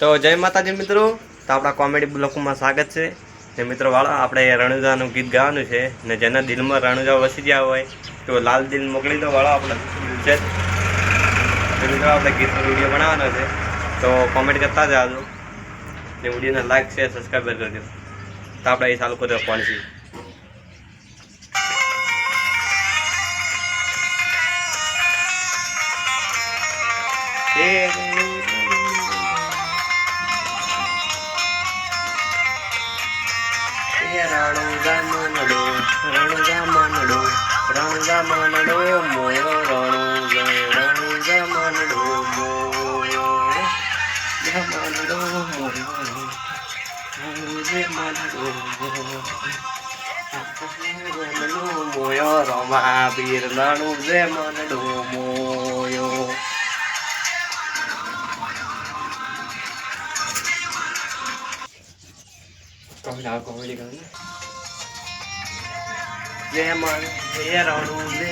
તો જય માતાજી મિત્રો, તો આપણા કોમેડી બ્લોકમાં સ્વાગત છે. ને મિત્રો વાળા આપણે રણુજાનું ગીત ગાવાનું છે ને જેના દિલમાં રણુજા વસી ગયા હોય તો લાલ દિલ મોકલી દો વાળા આપણે છે. તો મિત્રો આપણે ગીતનો વિડીયો બનાવવાનો છે, તો કોમેન્ટ કરતા જાજો ને વિડીયોને લાઈક શેર સબસ્ક્રાઈબ કરજો. તો આપણે એ ચાલુ કરી આપવાની છે. રણુજા માનડો મોયો રણુજા માનડો મોયો મોયો રમા વીર રણુજે માનડો મોયો. કોમેડી કરો ને. જય માન જય રણુજે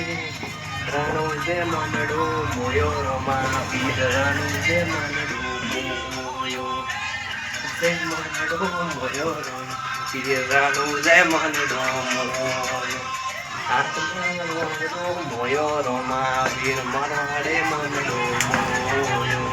માનડો મોયો રમા વીર રણુજે માનડો મોયો જય માનડો મોયો વીર રણુજે માનડો મોયો હાથમાં મોયો રમા વીર મારાડે માનડો મોયો.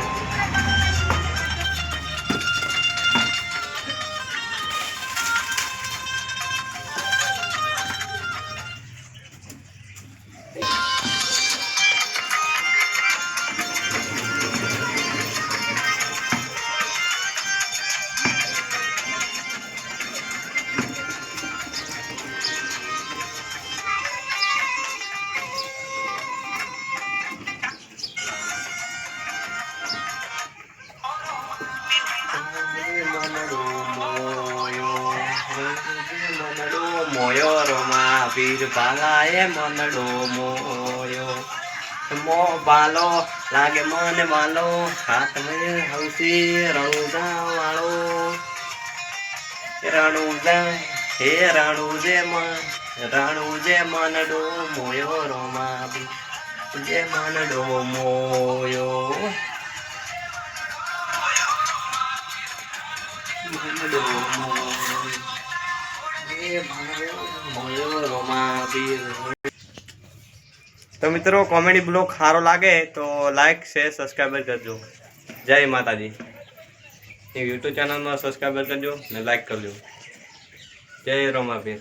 મોયો રમા વીર બાલાએ મનડો મોયો મો બાલો લાગે મને વાલો હાથ મેં હવસી રણુજા વાળો રણુજા હે રણુજે મનડો મોયો રમા જે મનડો મોયો મનડો મોયો. તો મિત્રો કોમેડી બ્લોગ સારો લાગે તો લાઈક શેર સબસ્ક્રાઈબર કરજો. જય માતાજી. યુટ્યુબ ચેનલમાં સબસ્ક્રાઈબર કરજો ને લાઈક કરજો. જય રોમાપીર.